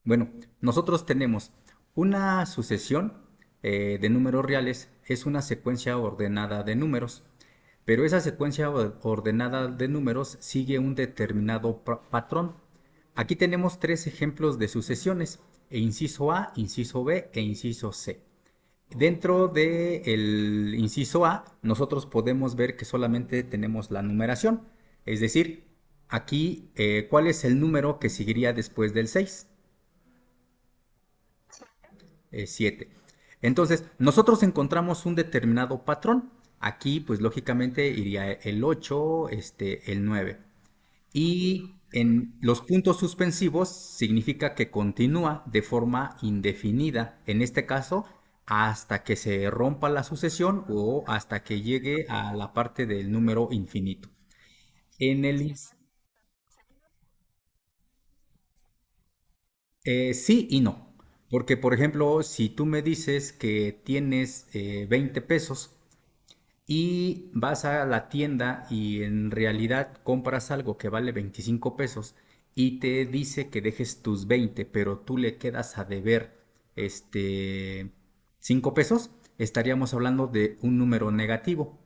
Bueno, nosotros tenemos una sucesión de números reales, es una secuencia ordenada de números, pero esa secuencia ordenada de números sigue un determinado patrón. Aquí tenemos tres ejemplos de sucesiones, inciso A, inciso B e inciso C. Dentro del inciso A, nosotros podemos ver que solamente tenemos la numeración, es decir, aquí, ¿cuál es el número que seguiría después del 6? 7. Entonces, nosotros encontramos un determinado patrón. Aquí, pues lógicamente iría el 8, el 9. Y en los puntos suspensivos significa que continúa de forma indefinida. En este caso, hasta que se rompa la sucesión o hasta que llegue a la parte del número infinito. En el sí y no. Porque, por ejemplo, si tú me dices que tienes 20 pesos y vas a la tienda y en realidad compras algo que vale 25 pesos y te dice que dejes tus 20, pero tú le quedas a deber este 5 pesos, estaríamos hablando de un número negativo.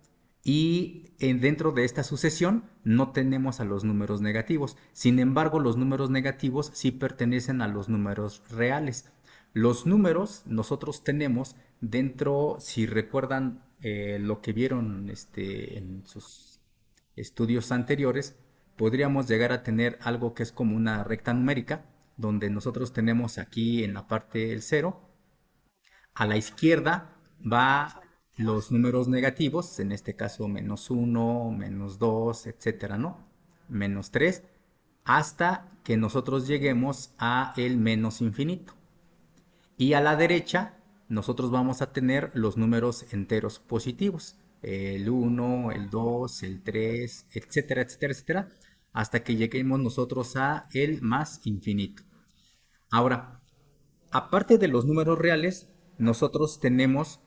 Y dentro de esta sucesión no tenemos a los números negativos. Sin embargo, los números negativos sí pertenecen a los números reales. Los números nosotros tenemos dentro, si recuerdan lo que vieron en sus estudios anteriores, podríamos llegar a tener algo que es como una recta numérica, donde nosotros tenemos aquí en la parte el cero, a la izquierda va los números negativos, en este caso menos uno, menos 2, etcétera, ¿no? Menos 3, hasta que nosotros lleguemos a el menos infinito. Y a la derecha nosotros vamos a tener los números enteros positivos, el uno, el 2, el 3, etcétera, etcétera, etcétera, hasta que lleguemos nosotros a el más infinito. Ahora, aparte de los números reales, nosotros tenemos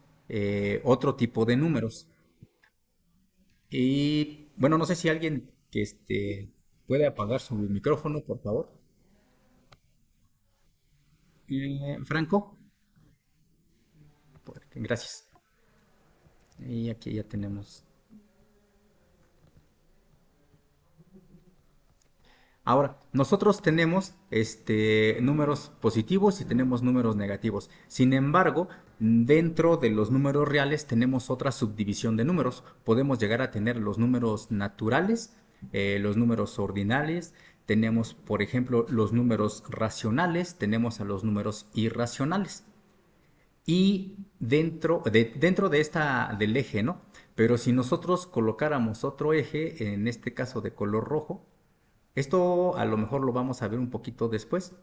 otro tipo de números. Y bueno, no sé si alguien que puede apagar su micrófono, por favor. Franco, gracias. Y aquí ya tenemos. Ahora, nosotros tenemos números positivos y tenemos números negativos. Sin embargo, dentro de los números reales tenemos otra subdivisión de números. Podemos llegar a tener los números naturales, los números ordinales, tenemos, por ejemplo, los números racionales, tenemos a los números irracionales. Y dentro de esta del eje, ¿no? Pero si nosotros colocáramos otro eje, en este caso de color rojo, esto a lo mejor lo vamos a ver un poquito después.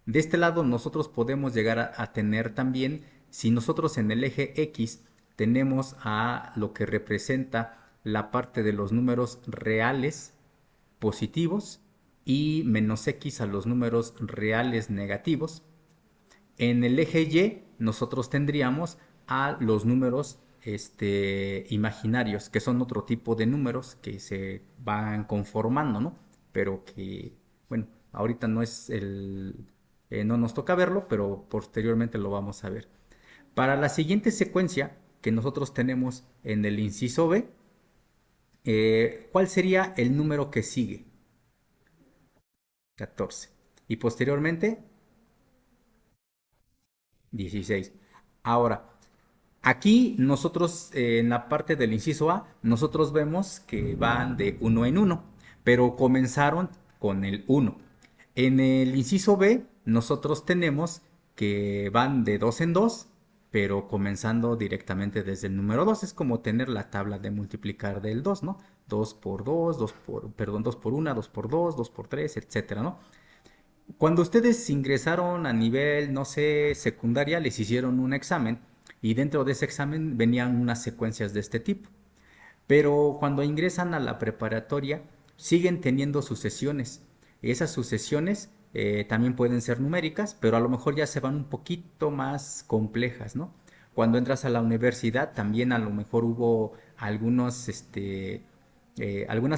De este lado nosotros podemos llegar a tener también, si nosotros en el eje X tenemos a lo que representa la parte de los números reales positivos y menos X a los números reales negativos, en el eje Y nosotros tendríamos a los números imaginarios, que son otro tipo de números que se van conformando, ¿no? Pero que, bueno, ahorita no es no nos toca verlo, pero posteriormente lo vamos a ver. Para la siguiente secuencia que nosotros tenemos en el inciso B, ¿cuál sería el número que sigue? 14. Y posteriormente, 16. Ahora, aquí nosotros en la parte del inciso A, nosotros vemos que van de uno en uno, pero comenzaron con el uno. En el inciso B, nosotros tenemos que van de 2 en 2, pero comenzando directamente desde el número 2. Es como tener la tabla de multiplicar del 2, ¿no? 2 por 2, 2 por, perdón, 2 por 1, 2 por 2, 2 por 3, etcétera, ¿no? Cuando ustedes ingresaron a nivel, no sé, secundaria, les hicieron un examen y dentro de ese examen venían unas secuencias de este tipo. Pero cuando ingresan a la preparatoria, siguen teniendo sucesiones. Esas sucesiones también pueden ser numéricas, pero a lo mejor ya se van un poquito más complejas, ¿no? Cuando entras a la universidad, también a lo mejor hubo algunas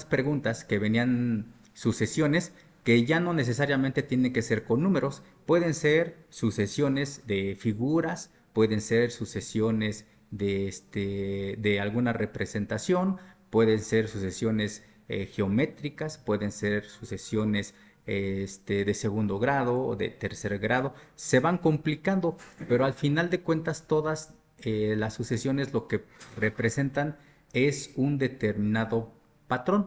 preguntas que venían sucesiones, que ya no necesariamente tiene que ser con números, pueden ser sucesiones de figuras, pueden ser sucesiones de alguna representación, pueden ser sucesiones geométricas, pueden ser sucesiones de segundo grado o de tercer grado, se van complicando, pero al final de cuentas todas las sucesiones lo que representan es un determinado patrón.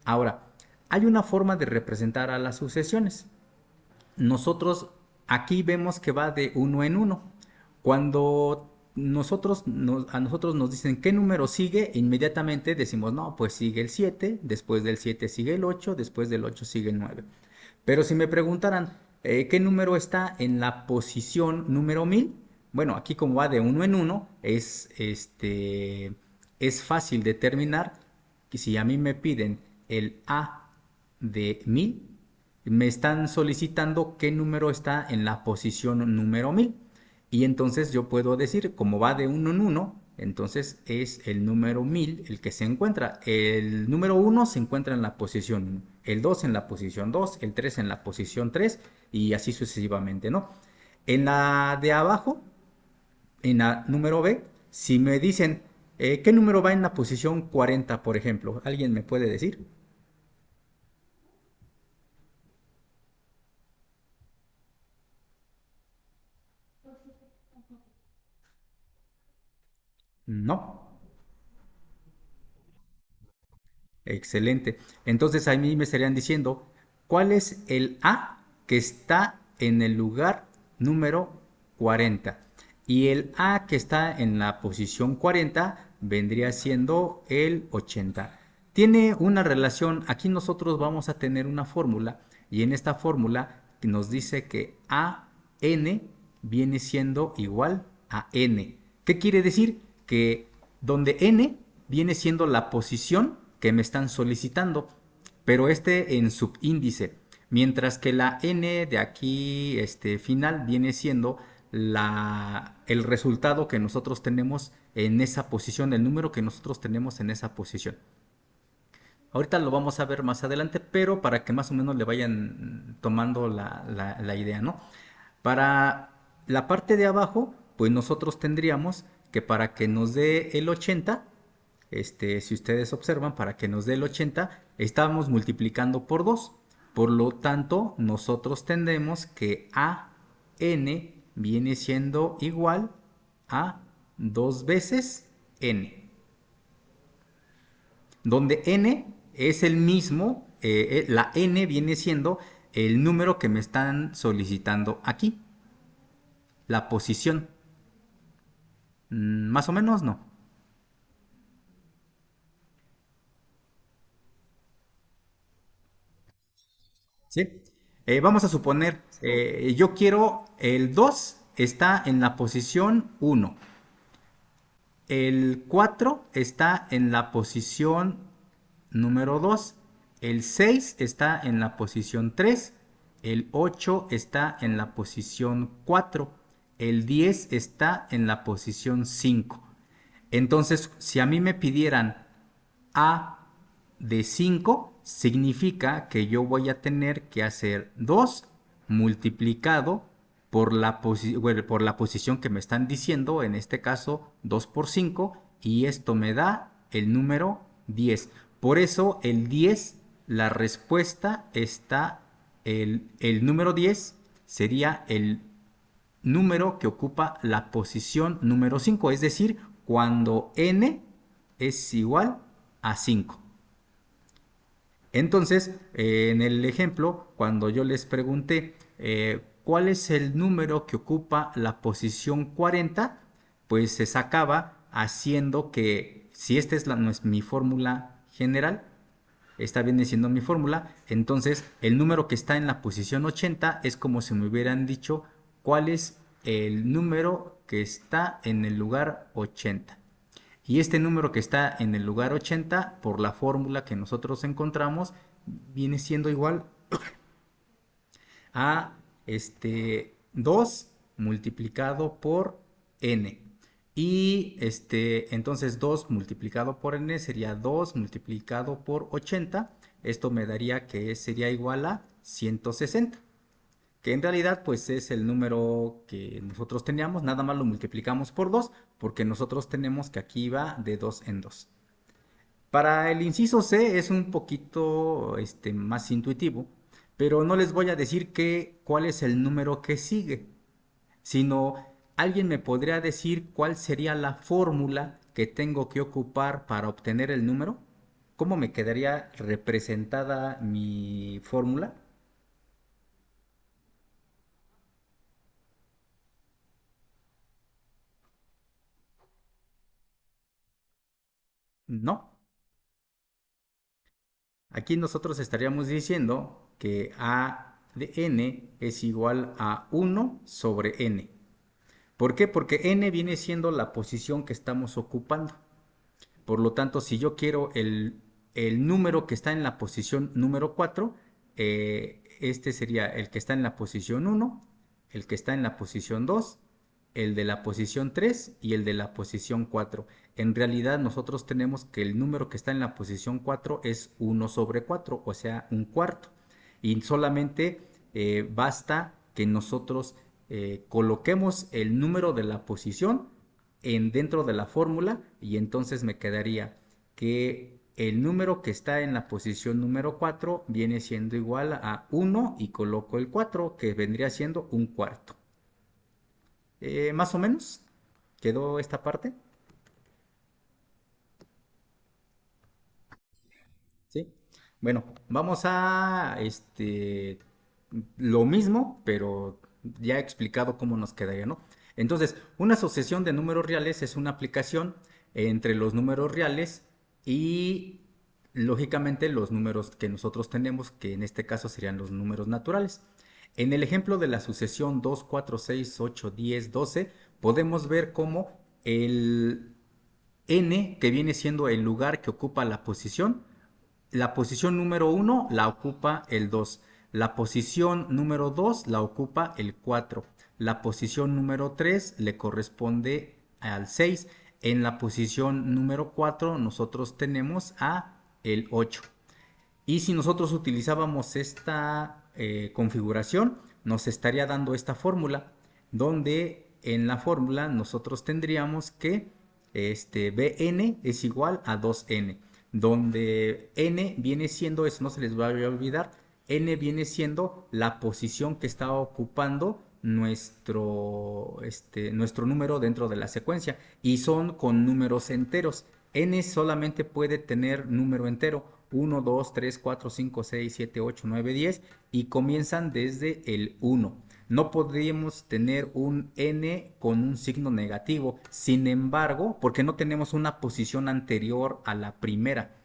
Ahora, hay una forma de representar a las sucesiones. Nosotros aquí vemos que va de uno en uno. Cuando a nosotros nos dicen qué número sigue, inmediatamente decimos, no, pues sigue el 7, después del 7 sigue el 8, después del 8 sigue el 9. Pero si me preguntaran qué número está en la posición número 1000, bueno, aquí como va de uno en uno, es fácil determinar que si a mí me piden el A de 1000, me están solicitando qué número está en la posición número 1000. Y entonces yo puedo decir, como va de uno en uno, entonces es el número 1000 el que se encuentra. El número uno se encuentra en la posición 1, el 2 en la posición 2, el 3 en la posición 3 y así sucesivamente, ¿no? En la de abajo, en la número B, si me dicen qué número va en la posición 40, por ejemplo, ¿alguien me puede decir? No. Excelente. Entonces a mí me estarían diciendo, ¿cuál es el A que está en el lugar número 40? Y el A que está en la posición 40 vendría siendo el 80. Tiene una relación, aquí nosotros vamos a tener una fórmula y en esta fórmula nos dice que AN viene siendo igual a N. ¿Qué quiere decir? Que donde N viene siendo la posición que me están solicitando, pero en subíndice, mientras que la n de aquí final viene siendo el resultado que nosotros tenemos en esa posición, el número que nosotros tenemos en esa posición. Ahorita lo vamos a ver más adelante, pero para que más o menos le vayan tomando la idea, ¿no? Para la parte de abajo, pues nosotros tendríamos que para que nos dé el 80, si ustedes observan, para que nos dé el 80, estábamos multiplicando por 2. Por lo tanto, nosotros tendremos que AN viene siendo igual a 2 veces N, donde N es el mismo, la N viene siendo el número que me están solicitando aquí, la posición. Más o menos no. ¿Sí? Vamos a suponer, yo quiero el 2 está en la posición 1, el 4 está en la posición número 2, el 6 está en la posición 3, el 8 está en la posición 4, el 10 está en la posición 5. Entonces, si a mí me pidieran A de 5, significa que yo voy a tener que hacer 2 multiplicado por la posición que me están diciendo, en este caso 2 por 5, y esto me da el número 10. Por eso el 10, la respuesta está, el número 10 sería el número que ocupa la posición número 5, es decir, cuando n es igual a 5. Entonces, en el ejemplo, cuando yo les pregunté cuál es el número que ocupa la posición 40, pues se sacaba haciendo que, si esta es no es mi fórmula general, esta viene siendo mi fórmula, entonces el número que está en la posición 80 es como si me hubieran dicho cuál es el número que está en el lugar 80. Y este número que está en el lugar 80, por la fórmula que nosotros encontramos, viene siendo igual a 2 multiplicado por n. Y entonces 2 multiplicado por n sería 2 multiplicado por 80. Esto me daría que sería igual a 160, que en realidad pues es el número que nosotros teníamos, nada más lo multiplicamos por 2 porque nosotros tenemos que aquí va de 2 en 2. Para el inciso C es un poquito más intuitivo, pero no les voy a decir cuál es el número que sigue, sino alguien me podría decir cuál sería la fórmula que tengo que ocupar para obtener el número. ¿Cómo me quedaría representada mi fórmula? No. Aquí nosotros estaríamos diciendo que A de n es igual a 1/n. ¿Por qué? Porque n viene siendo la posición que estamos ocupando. Por lo tanto, si yo quiero el número que está en la posición número 4, este sería el que está en la posición 1, el que está en la posición 2, el de la posición 3 y el de la posición 4. En realidad nosotros tenemos que el número que está en la posición 4 es 1/4, o sea, un cuarto. Y solamente basta que nosotros coloquemos el número de la posición dentro de la fórmula y entonces me quedaría que el número que está en la posición número 4 viene siendo igual a 1 y coloco el 4 que vendría siendo un cuarto. Más o menos quedó esta parte. ¿Sí? Bueno, vamos a lo mismo, pero ya he explicado cómo nos quedaría, ¿no? Entonces, una asociación de números reales es una aplicación entre los números reales y, lógicamente, los números que nosotros tenemos, que en este caso serían los números naturales. En el ejemplo de la sucesión 2, 4, 6, 8, 10, 12, podemos ver cómo el n, que viene siendo el lugar que ocupa la posición número 1 la ocupa el 2. La posición número 2 la ocupa el 4. La posición número 3 le corresponde al 6. En la posición número 4 nosotros tenemos a el 8. Y si nosotros utilizábamos esta configuración, nos estaría dando esta fórmula, donde en la fórmula nosotros tendríamos que Bn es igual a 2n, donde n viene siendo, eso no se les va a olvidar, n viene siendo la posición que está ocupando nuestro número dentro de la secuencia y son con números enteros. N solamente puede tener número entero, 1, 2, 3, 4, 5, 6, 7, 8, 9, 10 y comienzan desde el 1. No podríamos tener un n con un signo negativo, sin embargo, porque no tenemos una posición anterior a la primera.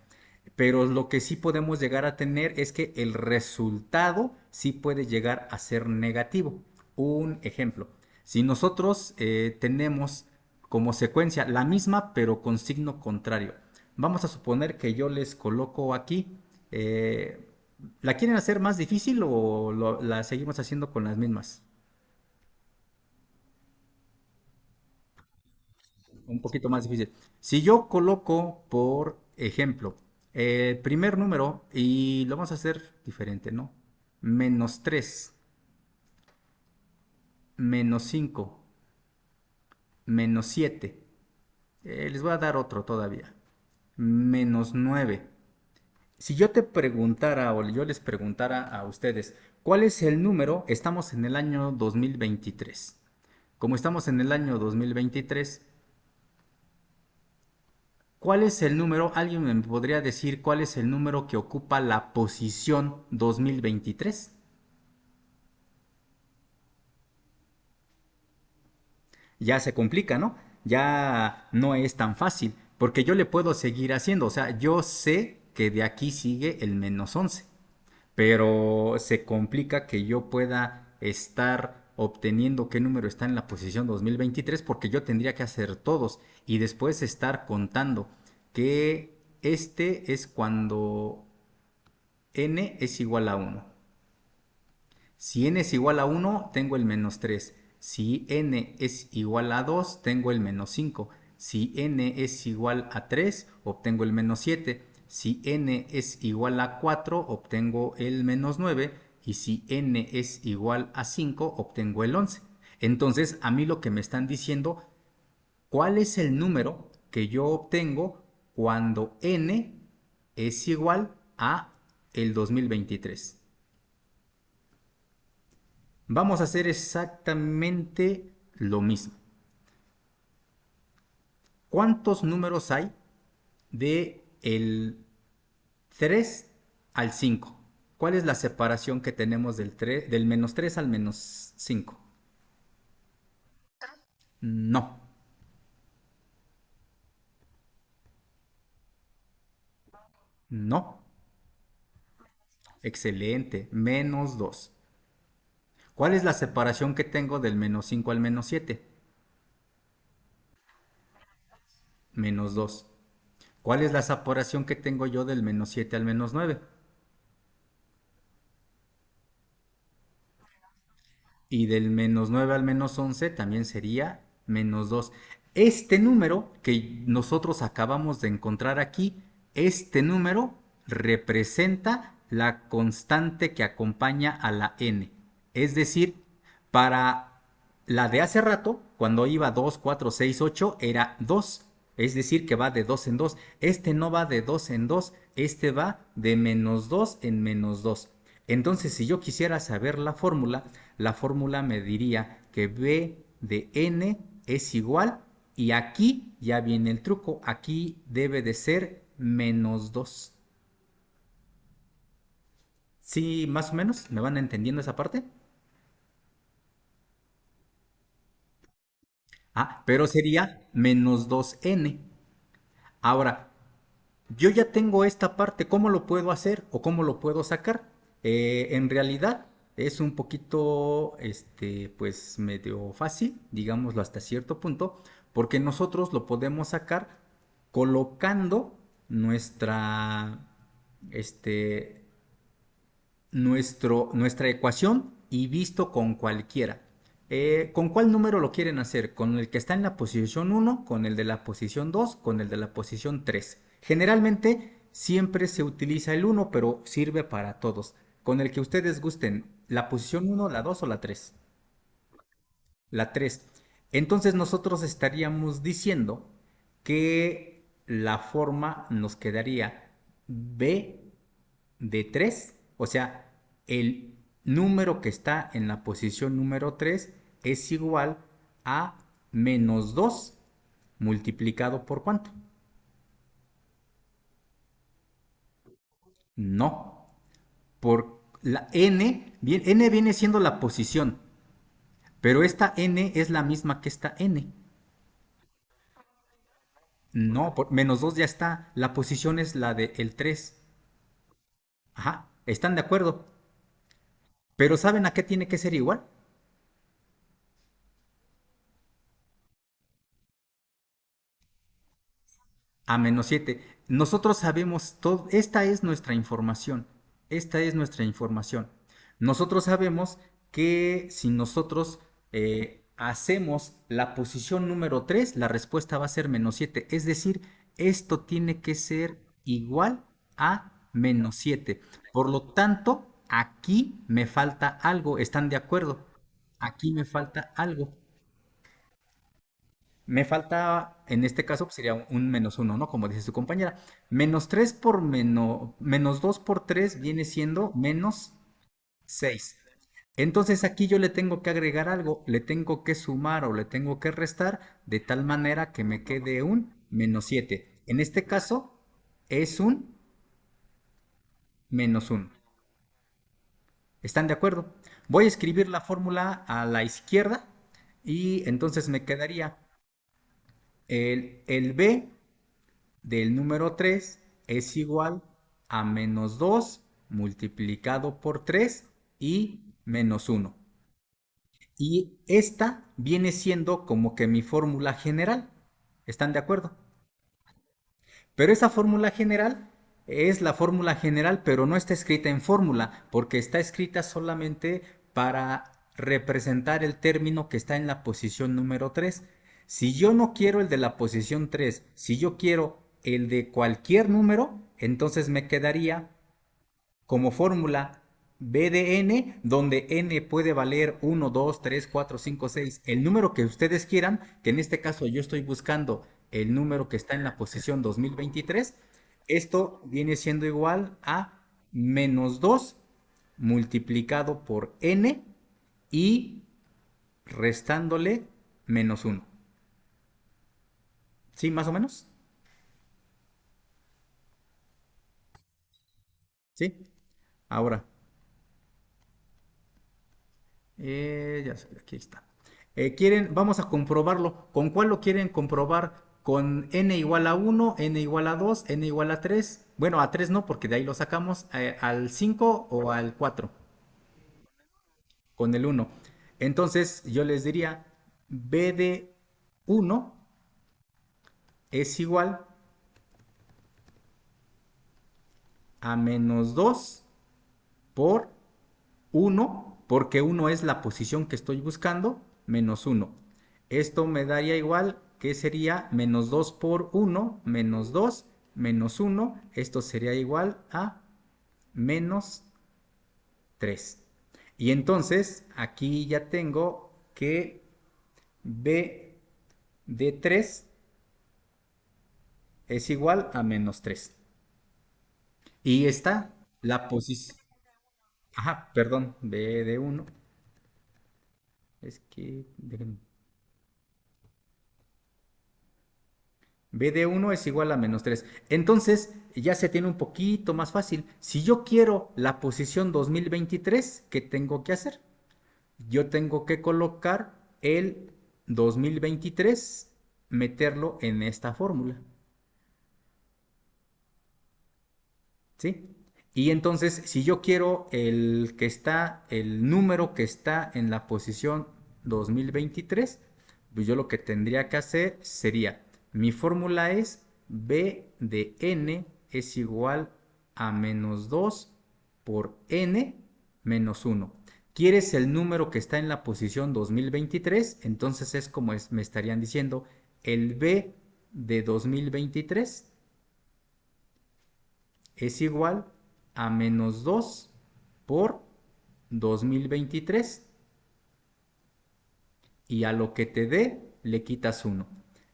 Pero lo que sí podemos llegar a tener es que el resultado sí puede llegar a ser negativo. Un ejemplo, si nosotros tenemos como secuencia la misma pero con signo contrario, vamos a suponer que yo les coloco aquí, ¿la quieren hacer más difícil o la seguimos haciendo con las mismas? Un poquito más difícil. Si yo coloco, por ejemplo, el primer número, y lo vamos a hacer diferente, ¿no? -3, -5, -7. Les voy a dar otro todavía. -9. Si yo te preguntara o yo les preguntara a ustedes, ¿cuál es el número? Estamos en el año 2023. Como estamos en el año 2023, ¿cuál es el número? ¿Alguien me podría decir cuál es el número que ocupa la posición 2023? Ya se complica, ¿no? Ya no es tan fácil, porque yo le puedo seguir haciendo, o sea, yo sé que de aquí sigue el -11, pero se complica que yo pueda estar obteniendo qué número está en la posición 2023 porque yo tendría que hacer todos y después estar contando que este es cuando n es igual a 1. Si n es igual a 1, tengo el -3. Si n es igual a 2, tengo el -5. Si n es igual a 3, obtengo el -7. Si n es igual a 4, obtengo el -9. y si n es igual a 5, obtengo el 11. Entonces, a mí lo que me están diciendo, ¿cuál es el número que yo obtengo cuando n es igual a el 2023? Vamos a hacer exactamente lo mismo. ¿Cuántos números hay de el 3 al 5? ¿Cuál es la separación que tenemos del menos 3 al menos 5? No, no. Excelente. Menos 2. ¿Cuál es la separación que tengo del menos 5 al menos 7? Menos 2. ¿Cuál es la separación que tengo yo del menos 7 al menos 9? Y del menos 9 al menos 11 también sería menos 2. Este número que nosotros acabamos de encontrar aquí, este número representa la constante que acompaña a la n. Es decir, para la de hace rato, cuando iba 2, 4, 6, 8, era 2. Es decir, que va de 2 en 2. Este no va de 2 en 2, este va de menos 2 en menos 2. Entonces, si yo quisiera saber la fórmula me diría que b de n es igual, y aquí ya viene el truco, aquí debe de ser menos 2. ¿Sí, más o menos? ¿Me van entendiendo esa parte? Ah, pero sería menos 2n. Ahora, yo ya tengo esta parte, ¿cómo lo puedo hacer o cómo lo puedo sacar? En realidad es un poquito, pues medio fácil, digámoslo hasta cierto punto, porque nosotros lo podemos sacar colocando nuestra, este, nuestra ecuación y visto con cualquiera. ¿Con cuál número lo quieren hacer? ¿Con el que está en la posición 1, con el de la posición 2, con el de la posición 3? Generalmente siempre se utiliza el 1, pero sirve para todos. Con el que ustedes gusten, la posición 1, la 2 o la 3. La 3. Entonces nosotros estaríamos diciendo que la forma nos quedaría b de 3, o sea, el número que está en la posición número 3 es igual a menos 2 multiplicado por ¿cuánto? No, por la n viene siendo la posición, pero esta n es la misma que esta n. No, menos 2 ya está, la posición es la de el 3. Ajá, ¿están de acuerdo? Pero ¿saben a qué tiene que ser igual? A menos 7. Nosotros sabemos todo, esta es nuestra información. Esta es nuestra información. Nosotros sabemos que si nosotros hacemos la posición número 3, la respuesta va a ser menos 7. Es decir, esto tiene que ser igual a menos 7. Por lo tanto, aquí me falta algo. ¿Están de acuerdo? Aquí me falta algo. Me falta, en este caso, pues, sería un menos uno, ¿no? Como dice su compañera. Menos 3 por menos 2 por 3 viene siendo menos 6. Entonces aquí yo le tengo que agregar algo, le tengo que sumar o le tengo que restar de tal manera que me quede un menos 7. En este caso es un menos uno. ¿Están de acuerdo? Voy a escribir la fórmula a la izquierda y entonces me quedaría el b del número 3 es igual a menos 2 multiplicado por 3 y menos uno. Y esta viene siendo como que mi fórmula general. ¿Están de acuerdo? Pero esa fórmula general es la fórmula general, pero no está escrita en fórmula, porque está escrita solamente para representar el término que está en la posición número 3. Si yo no quiero el de la posición 3, si yo quiero el de cualquier número, entonces me quedaría como fórmula B de n, donde n puede valer 1, 2, 3, 4, 5, 6, el número que ustedes quieran, que en este caso yo estoy buscando el número que está en la posición 2023. Esto viene siendo igual a menos 2 multiplicado por n y restándole menos uno. ¿Sí, más o menos? ¿Sí? Ahora, ya sé, aquí está. Vamos a comprobarlo. ¿Con cuál lo quieren comprobar? ¿Con n igual a 1, n igual a 2, n igual a 3? Bueno, a 3 no, porque de ahí lo sacamos. ¿Al 5 o al 4? Con el uno. Entonces yo les diría, b de uno es igual a menos 2 por uno, porque uno es la posición que estoy buscando, menos uno. Esto me daría igual que sería menos 2 por uno, menos 2, menos uno. Esto sería igual a menos 3. Y entonces aquí ya tengo que b de 3 es igual a menos 3. Y está la posición. Ajá, perdón, b de uno. Es que b de uno es igual a menos 3. Entonces ya se tiene un poquito más fácil. Si yo quiero la posición 2023, ¿qué tengo que hacer? Yo tengo que colocar el 2023, meterlo en esta fórmula. ¿Sí? Y entonces, si yo quiero el número que está en la posición 2023, pues yo lo que tendría que hacer sería, mi fórmula es b de n es igual a menos 2 por n menos uno. ¿Quieres el número que está en la posición 2023? Entonces es como me estarían diciendo, el b de 2023 es igual a menos 2 por 2023 y a lo que te dé le quitas uno.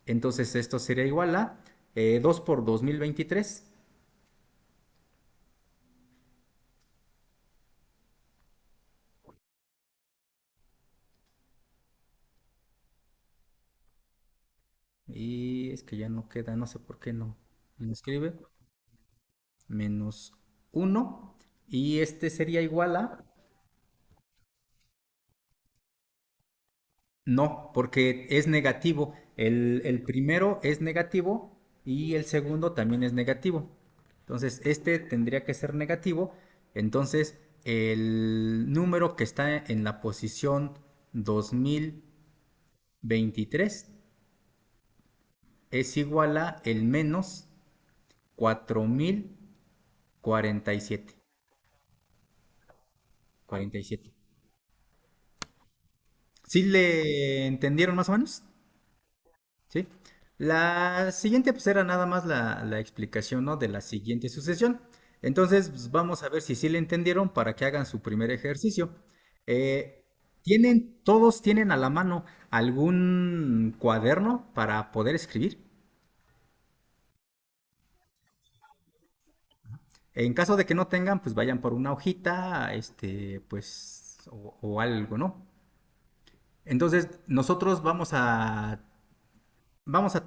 Entonces esto sería igual a 2 por 2023. Y es que ya no queda, no sé por qué no escribe. Menos uno. Y este sería igual a... No, porque es negativo. El primero es negativo y el segundo también es negativo. Entonces, este tendría que ser negativo. Entonces, el número que está en la posición 2023 es igual a el menos 4047. 47. ¿Sí le entendieron más o menos? ¿Sí? La siguiente pues era nada más la explicación, ¿no? De la siguiente sucesión. Entonces, pues, vamos a ver si sí le entendieron para que hagan su primer ejercicio. Eh, todos tienen a la mano algún cuaderno para poder escribir? En caso de que no tengan, pues vayan por una hojita, pues, o algo, ¿no? Entonces, nosotros vamos a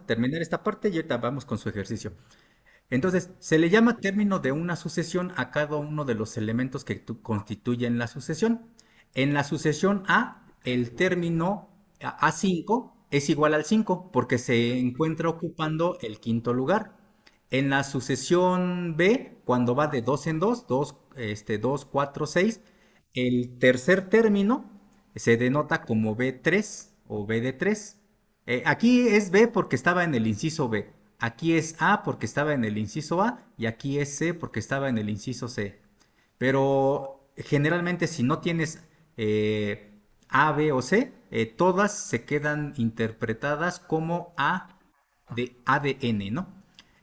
terminar esta parte y ahorita vamos con su ejercicio. Entonces, se le llama término de una sucesión a cada uno de los elementos que constituyen la sucesión. En la sucesión A, el término A5 es igual al 5 porque se encuentra ocupando el quinto lugar. En la sucesión B, cuando va de 2 en 2, 2, 4, 6, el tercer término se denota como B3 o B de 3. Aquí es B porque estaba en el inciso B. Aquí es A porque estaba en el inciso A y aquí es C porque estaba en el inciso C. Pero generalmente si no tienes A, B o C, todas se quedan interpretadas como A de N, ¿no?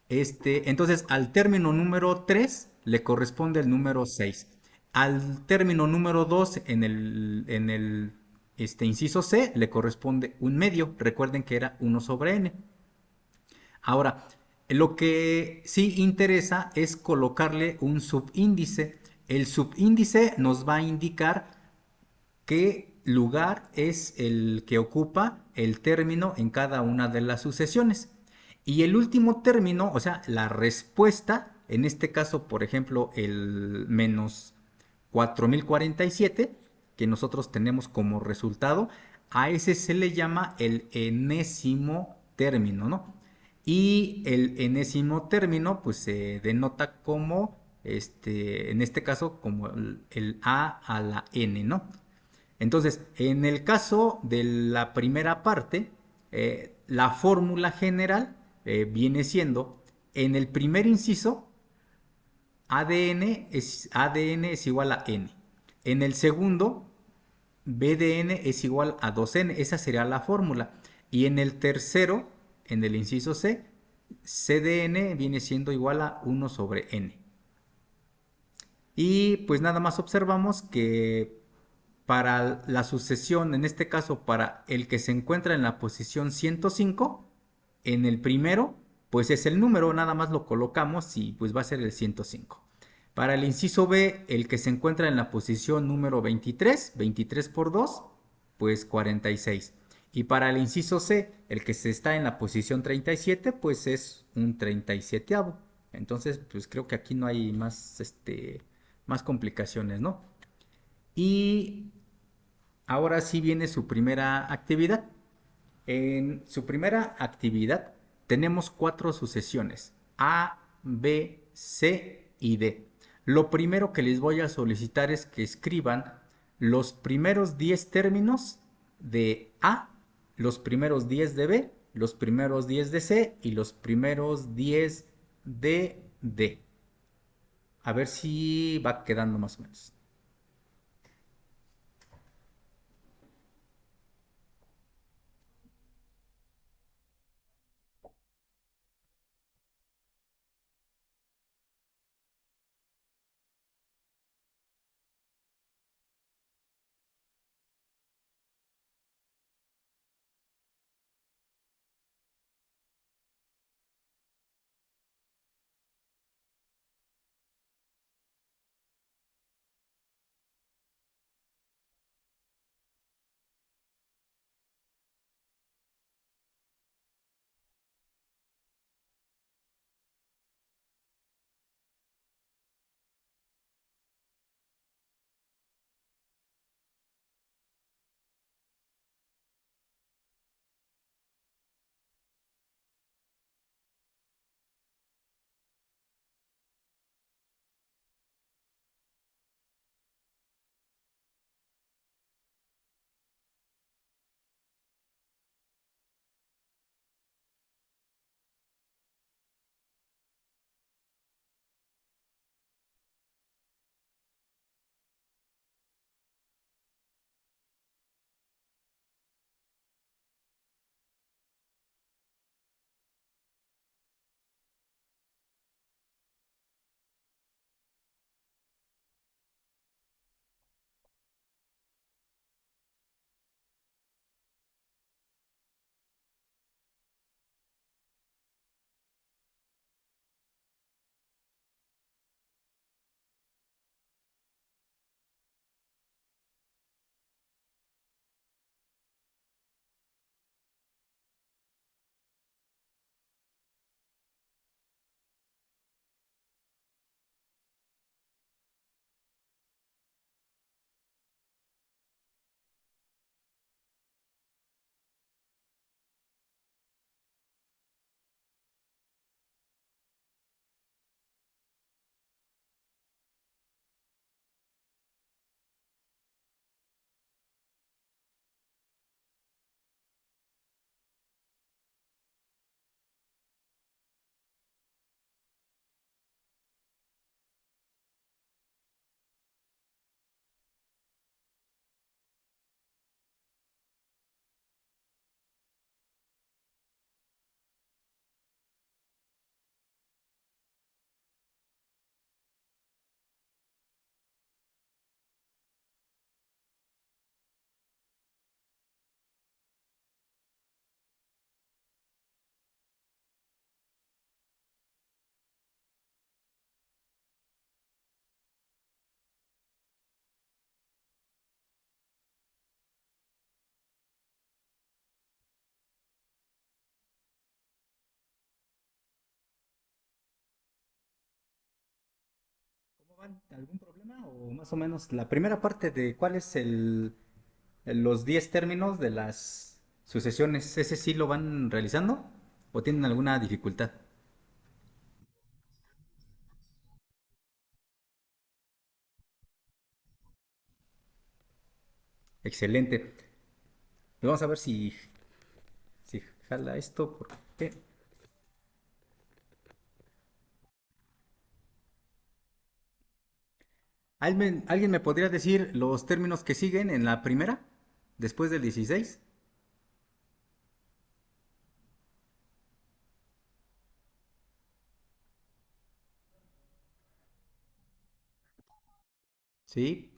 Entonces al término número 3 le corresponde el número 6. Al término número 2 en el inciso C le corresponde un medio. Recuerden que era 1/n. Ahora, lo que sí interesa es colocarle un subíndice. El subíndice nos va a indicar qué lugar es el que ocupa el término en cada una de las sucesiones. Y el último término, o sea, la respuesta, en este caso, por ejemplo, el menos 4047, que nosotros tenemos como resultado, a ese se le llama el enésimo término, ¿no? Y el enésimo término, pues se denota como, en este caso, como el A a la N, ¿no? Entonces, en el caso de la primera parte, la fórmula general viene siendo, en el primer inciso, ADN es igual a N. En el segundo, BDN es igual a 2N. Esa sería la fórmula. Y en el tercero, en el inciso C, CDN viene siendo igual a 1/n. Y pues nada más observamos que para la sucesión, en este caso para el que se encuentra en la posición 105, en el primero, pues es el número, nada más lo colocamos y pues va a ser el 105. Para el inciso B, el que se encuentra en la posición número 23, 23 por 2, pues 46. Y para el inciso C, el que se está en la posición 37, pues es un 37. Entonces, pues creo que aquí no hay más, más complicaciones, ¿no? Y ahora sí viene su primera actividad. En su primera actividad tenemos cuatro sucesiones: A, B, C y D. Lo primero que les voy a solicitar es que escriban los primeros 10 términos de A, los primeros 10 de B, los primeros 10 de C y los primeros 10 de D. A ver si va quedando más o menos. ¿Algún problema? O más o menos la primera parte de cuál es los 10 términos de las sucesiones, ¿ese sí lo van realizando? ¿O tienen alguna dificultad? Excelente. Vamos a ver si jala esto, porque ¿alguien me podría decir los términos que siguen en la primera, después del 16? Sí,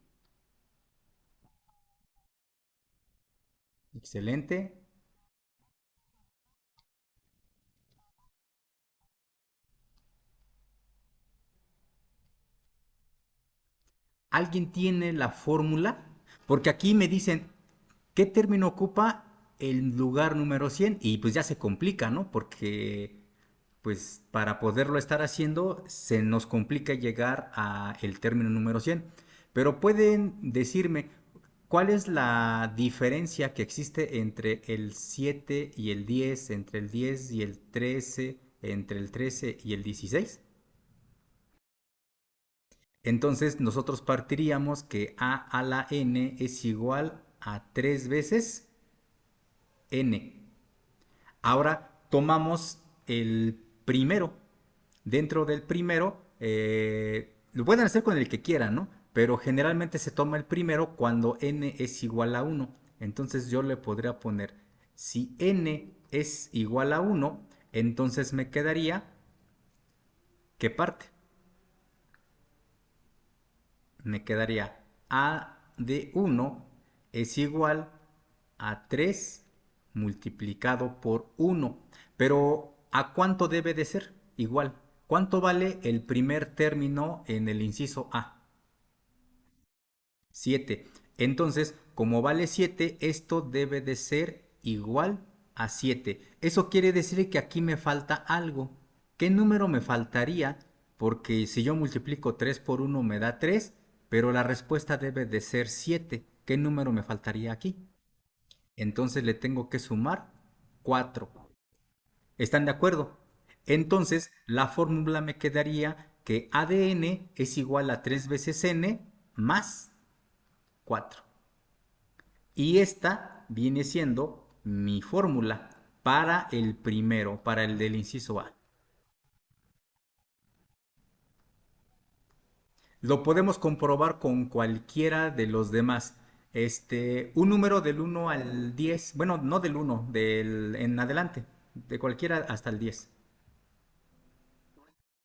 excelente. ¿Alguien tiene la fórmula? Porque aquí me dicen, ¿qué término ocupa el lugar número 100? Y pues ya se complica, ¿no? Porque pues para poderlo estar haciendo se nos complica llegar a el término número 100. Pero pueden decirme cuál es la diferencia que existe entre el 7 y el 10, entre el 10 y el 13, entre el 13 y el 16. Entonces nosotros partiríamos que a la n es igual a 3 veces n. Ahora tomamos el primero. Dentro del primero, lo pueden hacer con el que quieran, ¿no? Pero generalmente se toma el primero cuando n es igual a uno. Entonces yo le podría poner, si n es igual a uno, entonces me quedaría, ¿qué parte? Me quedaría a de uno es igual a 3 multiplicado por uno. Pero ¿a cuánto debe de ser? Igual. ¿Cuánto vale el primer término en el inciso A? 7. Entonces, como vale 7, esto debe de ser igual a 7. Eso quiere decir que aquí me falta algo. ¿Qué número me faltaría? Porque si yo multiplico 3 por uno me da 3, pero la respuesta debe de ser 7. ¿Qué número me faltaría aquí? Entonces le tengo que sumar 4. ¿Están de acuerdo? Entonces la fórmula me quedaría que A de n es igual a 3 veces n más 4. Y esta viene siendo mi fórmula para el primero, para el del inciso A. Lo podemos comprobar con cualquiera de los demás. Un número del 1 al 10, bueno, no del 1, del en adelante, de cualquiera hasta el 10.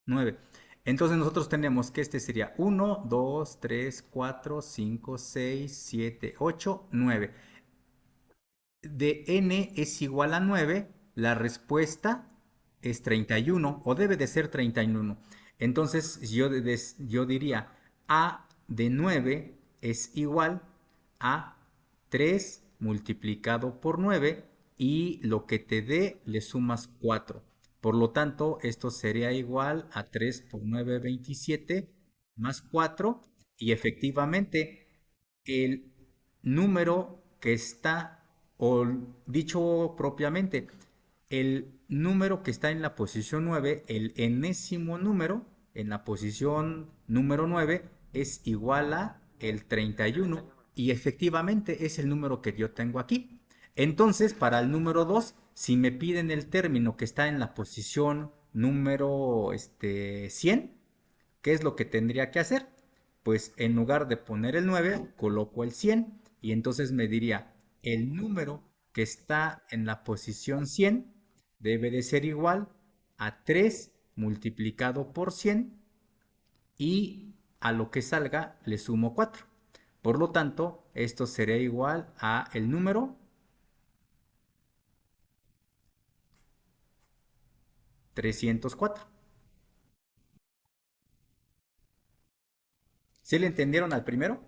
9. Entonces nosotros tenemos que este sería 1, 2, 3, 4, 5, 6, 7, 8, 9. De n es igual a 9, la respuesta es 31 o debe de ser 31. Entonces yo diría a de 9 es igual a 3 multiplicado por 9 y lo que te dé le sumas 4. Por lo tanto, esto sería igual a 3 por 9, 27 más 4 y efectivamente el número que está, o dicho propiamente, el número que está en la posición 9, el enésimo número en la posición número 9 es igual a el 31 y efectivamente es el número que yo tengo aquí. Entonces, para el número 2, si me piden el término que está en la posición número 100, ¿qué es lo que tendría que hacer? Pues en lugar de poner el 9 coloco el 100 y entonces me diría, el número que está en la posición 100 debe de ser igual a 3 multiplicado por 100 y a lo que salga le sumo 4. Por lo tanto, esto sería igual a el número 304. ¿Sí le entendieron al primero?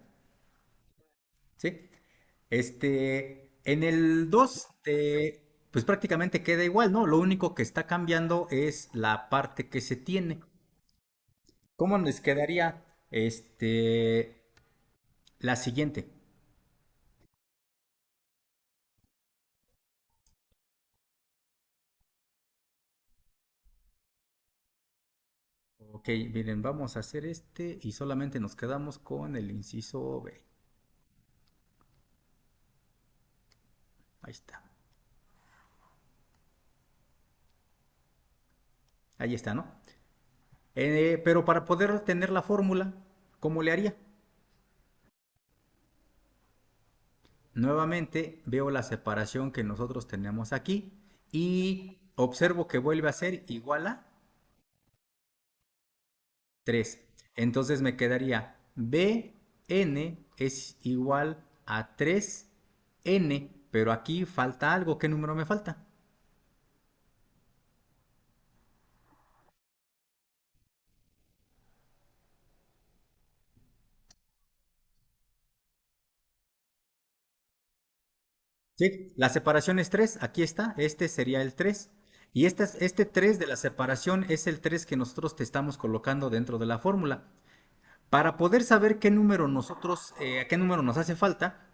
¿Sí? En el 2 pues prácticamente queda igual, ¿no? Lo único que está cambiando es la parte que se tiene. ¿Cómo les quedaría? Este, la siguiente. Ok, miren, vamos a hacer este y solamente nos quedamos con el inciso B. Ahí está. Ahí está, ¿no? Pero para poder tener la fórmula, ¿cómo le haría? Nuevamente veo la separación que nosotros tenemos aquí y observo que vuelve a ser igual a 3. Entonces me quedaría Bn es igual a 3n, pero aquí falta algo. ¿Qué número me falta? Sí, la separación es 3. Aquí está, este sería el 3. Y este 3 de la separación es el 3 que nosotros te estamos colocando dentro de la fórmula. Para poder saber qué número a qué número nos hace falta,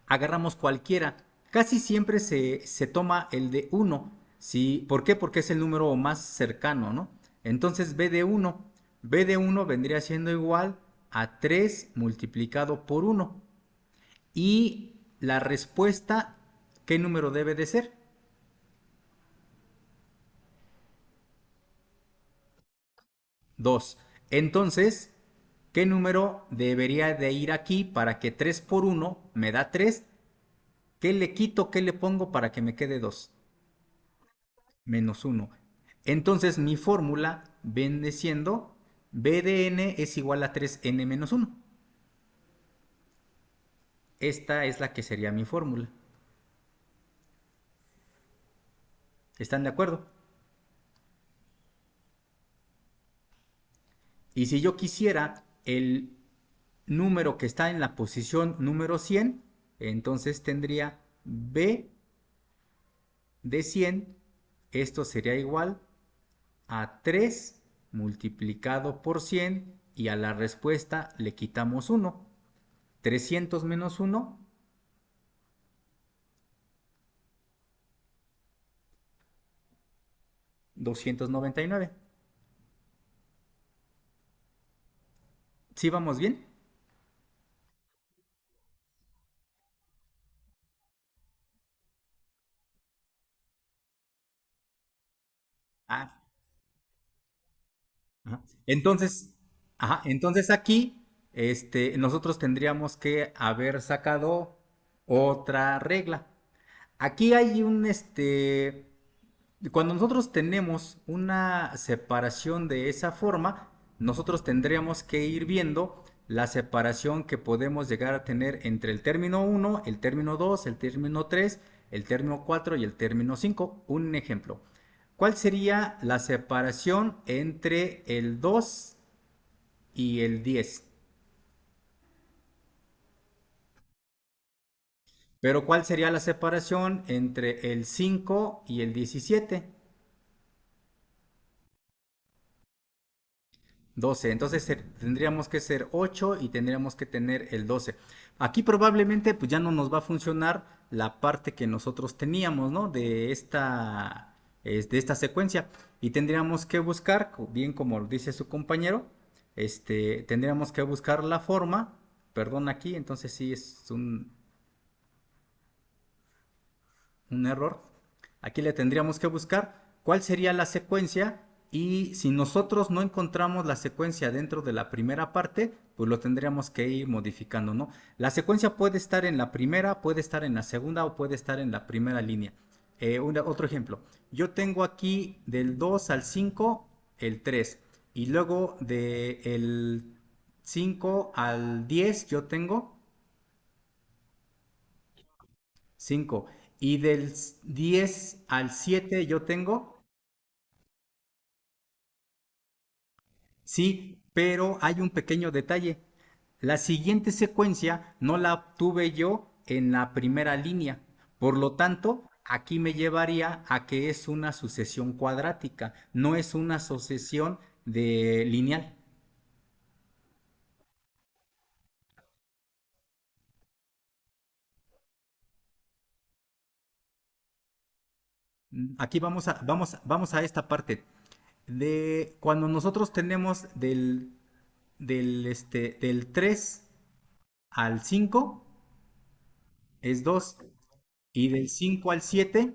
agarramos cualquiera. Casi siempre se toma el de uno. ¿Sí? ¿Por qué? Porque es el número más cercano, ¿no? Entonces B de uno. B de uno vendría siendo igual a 3 multiplicado por uno. Y la respuesta, ¿qué número debe de ser? 2. Entonces, ¿qué número debería de ir aquí para que 3 por uno me da 3? ¿Qué le quito, qué le pongo para que me quede 2? Menos uno. Entonces mi fórmula viene siendo B de n es igual a 3n menos uno. Esta es la que sería mi fórmula. ¿Están de acuerdo? Y si yo quisiera el número que está en la posición número 100, entonces tendría B de 100. Esto sería igual a 3 multiplicado por 100 y a la respuesta le quitamos uno. 300 menos uno, 299. ¿Sí vamos bien? Ah, ajá. Entonces aquí nosotros tendríamos que haber sacado otra regla. Aquí hay cuando nosotros tenemos una separación de esa forma, nosotros tendríamos que ir viendo la separación que podemos llegar a tener entre el término uno, el término 2, el término 3, el término 4 y el término 5. Un ejemplo. ¿Cuál sería la separación entre el 2 y el 10? Pero ¿cuál sería la separación entre el 5 y el 17? 12. Entonces tendríamos que ser 8 y tendríamos que tener el 12. Aquí probablemente pues ya no nos va a funcionar la parte que nosotros teníamos, ¿no? De esta secuencia. Y tendríamos que buscar, bien como dice su compañero, tendríamos que buscar la forma, perdón aquí, entonces sí es un error. Aquí le tendríamos que buscar cuál sería la secuencia y si nosotros no encontramos la secuencia dentro de la primera parte, pues lo tendríamos que ir modificando, ¿no? La secuencia puede estar en la primera, puede estar en la segunda o puede estar en la primera línea. Otro ejemplo, yo tengo aquí del 2 al 5 el 3 y luego del 5 al 10 yo tengo 5 y del 10 al 7 yo tengo. Sí, pero hay un pequeño detalle. La siguiente secuencia no la tuve yo en la primera línea. Por lo tanto, aquí me llevaría a que es una sucesión cuadrática, no es una sucesión de lineal. Aquí vamos a esta parte. De cuando nosotros tenemos del 3 al 5 es 2 y del 5 al 7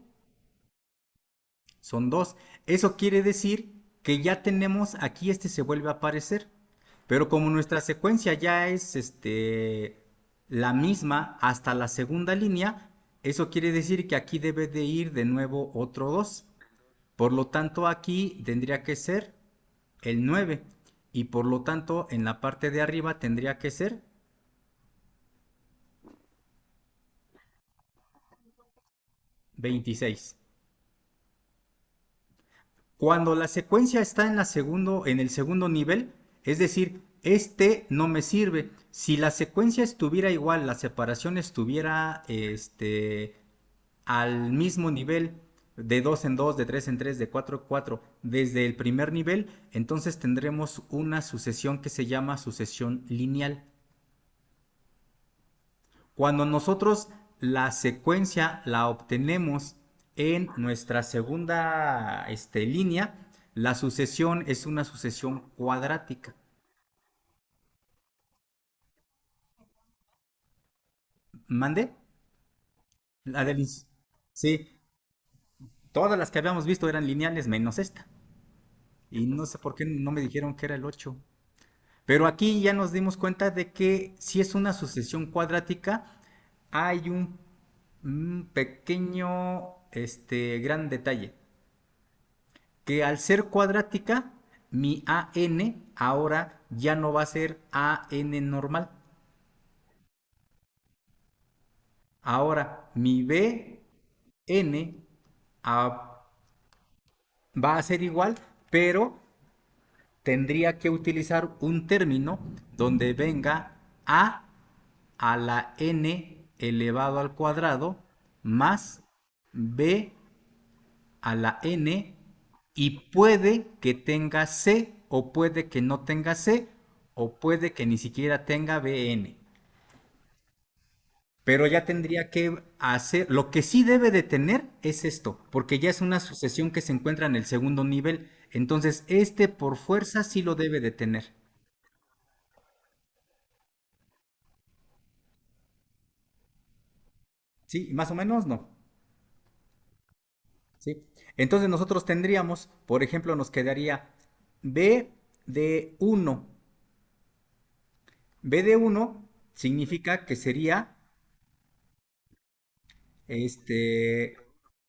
son 2. Eso quiere decir que ya tenemos, aquí se vuelve a aparecer. Pero como nuestra secuencia ya es la misma hasta la segunda línea, eso quiere decir que aquí debe de ir de nuevo otro 2. Por lo tanto, aquí tendría que ser el 9. Y por lo tanto, en la parte de arriba tendría que ser 26. Cuando la secuencia está en el segundo nivel, es decir, no me sirve. Si la secuencia estuviera igual, la separación estuviera al mismo nivel de 2 en 2, de 3 en 3, de 4 en 4, desde el primer nivel, entonces tendremos una sucesión que se llama sucesión lineal. Cuando nosotros la secuencia la obtenemos en nuestra segunda línea, la sucesión es una sucesión cuadrática. ¿Mande? La del... Sí, todas las que habíamos visto eran lineales menos esta. Y no sé por qué no me dijeron que era el 8. Pero aquí ya nos dimos cuenta de que si es una sucesión cuadrática, hay un pequeño, gran detalle. Que al ser cuadrática, mi AN ahora ya no va a ser AN normal. Ahora mi BN va a ser igual, pero tendría que utilizar un término donde venga a la n elevado al cuadrado más b a la n y puede que tenga c o puede que no tenga c o puede que ni siquiera tenga bn. Pero ya tendría que hacer, lo que sí debe de tener es esto, porque ya es una sucesión que se encuentra en el segundo nivel. Entonces, por fuerza sí lo debe de tener. Sí, más o menos no. Sí. Entonces nosotros tendríamos, por ejemplo, nos quedaría b de uno. B de uno significa que sería este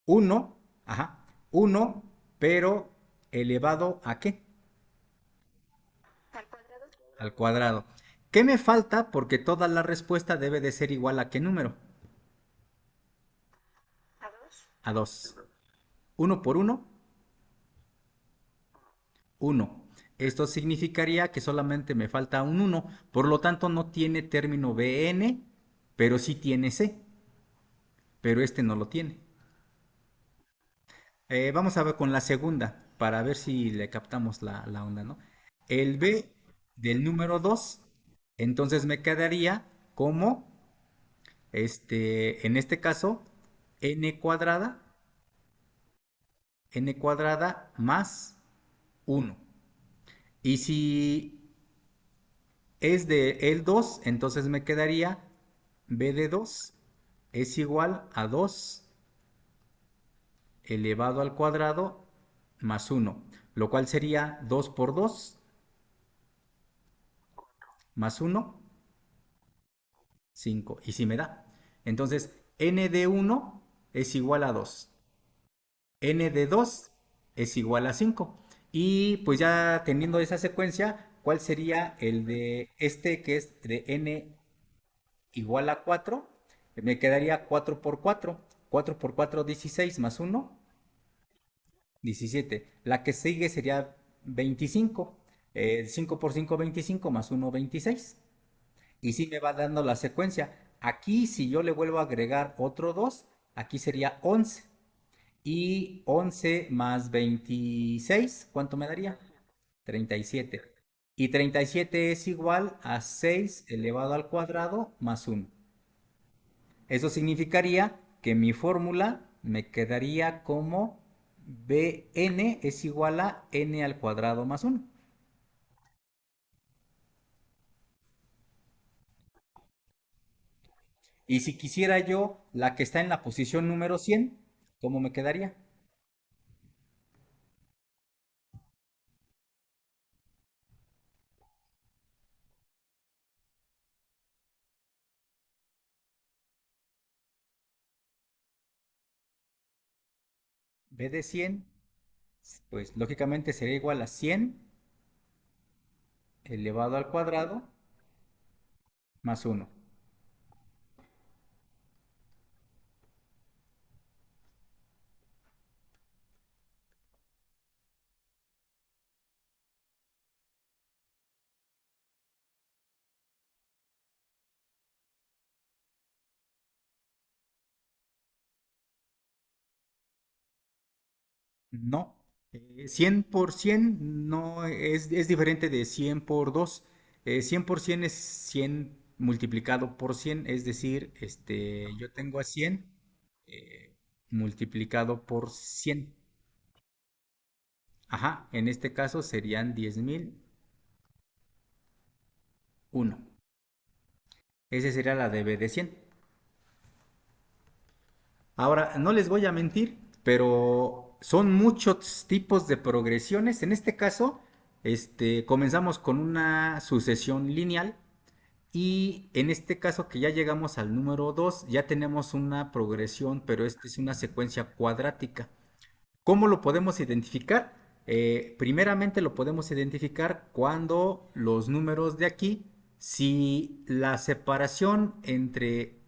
uno, ajá, uno, pero elevado ¿a qué? Al cuadrado. ¿Qué me falta? Porque toda la respuesta debe de ser igual a qué número? A 2. Uno por uno, uno. Esto significaría que solamente me falta un uno, por lo tanto no tiene término Bn, pero sí tiene C, pero no lo tiene. Vamos a ver con la segunda, para ver si le captamos la onda, ¿no? El B del número 2, entonces me quedaría como, en este caso, n cuadrada más uno. Y si es de el 2, entonces me quedaría b de 2 es igual a 2 elevado al cuadrado más uno, lo cual sería 2 por 2 más uno, 5. Y si me da. Entonces, n de uno es igual a 2, n de 2 es igual a 5. Y pues ya teniendo esa secuencia, ¿cuál sería el de que es de n igual a 4? Me quedaría 4 por 4. 4 por 4, 16 más uno, 17. La que sigue sería 25. 5 por 5, 25 más uno, 26. Y sí me va dando la secuencia. Aquí, si yo le vuelvo a agregar otro 2, aquí sería 11. Y 11 más 26, ¿cuánto me daría? 37. Y 37 es igual a 6 elevado al cuadrado más uno. Eso significaría que mi fórmula me quedaría como Bn es igual a n al cuadrado más uno. Y si quisiera yo la que está en la posición número 100, ¿cómo me quedaría? B de 100, pues lógicamente sería igual a 100 elevado al cuadrado más uno. No, 100 por 100 no es diferente de 100 por 2. 100 por 100 es 100 multiplicado por 100, es decir, yo tengo a 100 eh, multiplicado por 100. Ajá, en este caso serían 10.001. Esa sería la de B de 100. Ahora, no les voy a mentir, pero son muchos tipos de progresiones. En este caso, comenzamos con una sucesión lineal y en este caso que ya llegamos al número 2, ya tenemos una progresión, pero esta es una secuencia cuadrática. ¿Cómo lo podemos identificar? Primeramente lo podemos identificar cuando los números de aquí, si la separación entre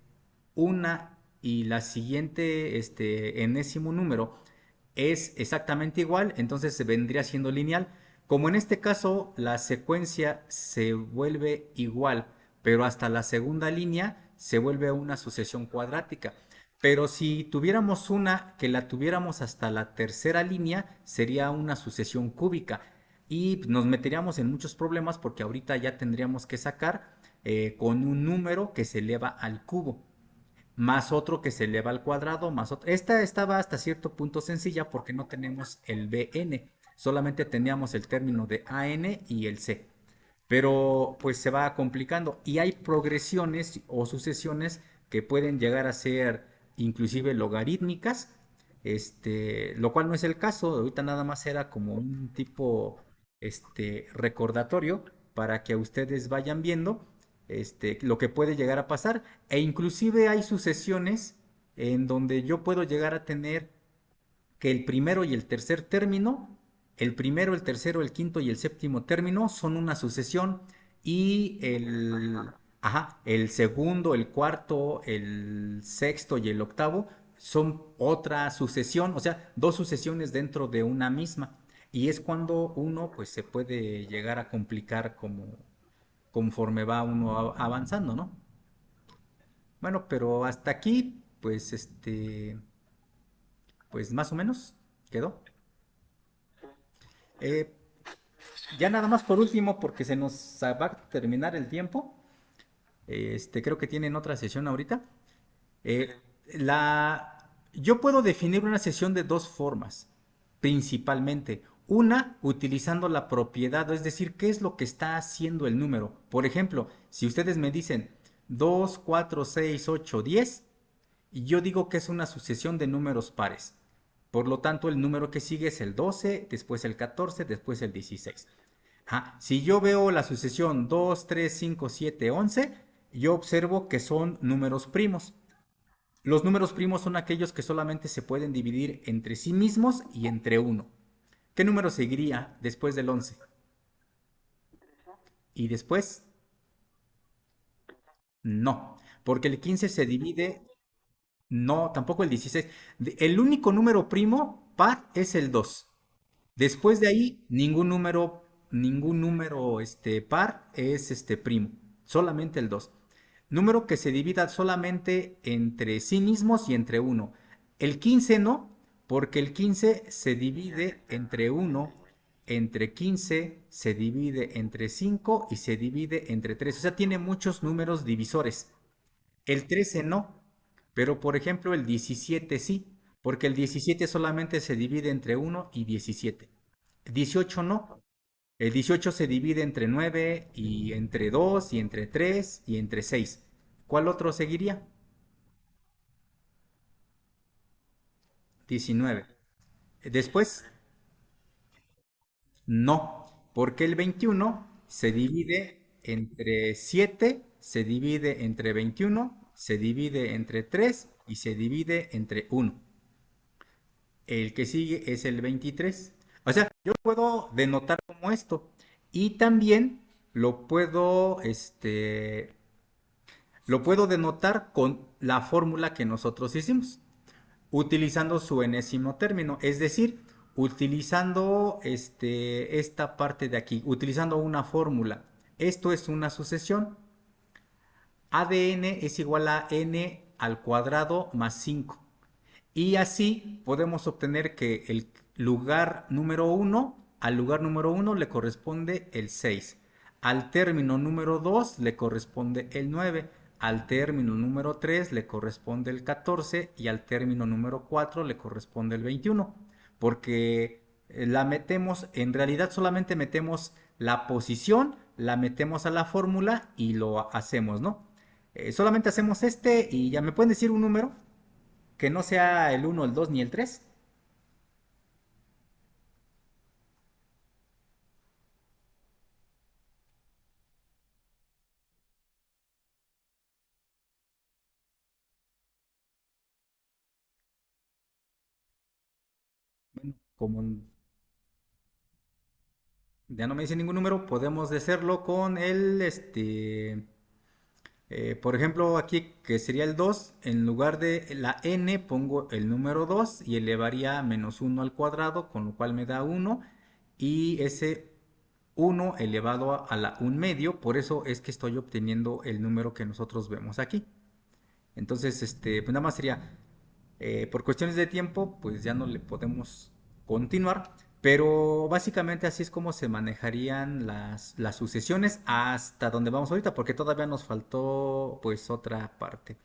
una y la siguiente, enésimo número es exactamente igual, entonces se vendría siendo lineal. Como en este caso la secuencia se vuelve igual, pero hasta la segunda línea se vuelve una sucesión cuadrática. Pero si tuviéramos una que la tuviéramos hasta la tercera línea, sería una sucesión cúbica. Y nos meteríamos en muchos problemas porque ahorita ya tendríamos que sacar con un número que se eleva al cubo más otro que se eleva al cuadrado, más otro. Esta estaba hasta cierto punto sencilla porque no tenemos el bn, solamente teníamos el término de an y el c. Pero pues se va complicando y hay progresiones o sucesiones que pueden llegar a ser inclusive logarítmicas, lo cual no es el caso. Ahorita nada más era como un tipo, recordatorio para que ustedes vayan viendo, lo que puede llegar a pasar. E inclusive hay sucesiones en donde yo puedo llegar a tener que el primero y el tercer término, el primero, el tercero, el quinto y el séptimo término son una sucesión y el segundo, el cuarto, el sexto y el octavo son otra sucesión, o sea, dos sucesiones dentro de una misma. Y es cuando uno pues se puede llegar a complicar como conforme va uno avanzando, ¿no? Bueno, pero hasta aquí, pues pues más o menos quedó. Eh, ya nada más por último, porque se nos va a terminar el tiempo. Creo que tienen otra sesión ahorita. Eh, yo puedo definir una sesión de dos formas, principalmente. Una, utilizando la propiedad, es decir, qué es lo que está haciendo el número. Por ejemplo, si ustedes me dicen 2, 4, 6, 8, 10, y yo digo que es una sucesión de números pares. Por lo tanto, el número que sigue es el 12, después el 14, después el 16. Si yo veo la sucesión 2, 3, 5, 7, 11, yo observo que son números primos. Los números primos son aquellos que solamente se pueden dividir entre sí mismos y entre uno. ¿Qué número seguiría después del 11? ¿Y después? No, porque el 15 se divide. No, tampoco el 16. El único número primo par es el 2. Después de ahí, ningún número par es primo, solamente el 2. Número que se divida solamente entre sí mismos y entre uno. El 15 no, porque el 15 se divide entre uno, entre 15 se divide entre 5 y se divide entre 3. O sea, tiene muchos números divisores. El 13 no, pero por ejemplo el 17 sí. porque el 17 solamente se divide entre 1 y 17. 18 no. El 18 se divide entre 9 y entre 2 y entre 3 y entre 6. ¿Cuál otro seguiría? 19. Después, no, porque el 21 se divide entre 7, se divide entre 21, se divide entre 3 y se divide entre 1. El que sigue es el 23. O sea, yo puedo denotar como esto. Y también lo puedo denotar con la fórmula que nosotros hicimos, utilizando su enésimo término, es decir, utilizando esta parte de aquí, utilizando una fórmula. Esto es una sucesión. ADN es igual a n al cuadrado más 5. Y así podemos obtener que el lugar número uno, al lugar número uno le corresponde el 6. Al término número 2 le corresponde el 9. Al término número 3 le corresponde el 14. Y al término número 4 le corresponde el 21. Porque la metemos, en realidad solamente metemos la posición, la metemos a la fórmula y lo hacemos, ¿no? Solamente hacemos y ya me pueden decir un número que no sea el uno, el 2 ni el 3. Bueno, como ya no me dice ningún número, podemos hacerlo con por ejemplo, aquí que sería el 2, en lugar de la n pongo el número 2 y elevaría -1 al cuadrado, con lo cual me da 1. Y ese 1 elevado a la 1/2, por eso es que estoy obteniendo el número que nosotros vemos aquí. Entonces, pues nada más sería, por cuestiones de tiempo, pues ya no le podemos continuar, pero básicamente así es como se manejarían las sucesiones hasta donde vamos ahorita, porque todavía nos faltó pues otra parte.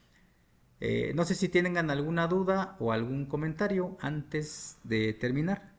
No sé si tienen alguna duda o algún comentario antes de terminar.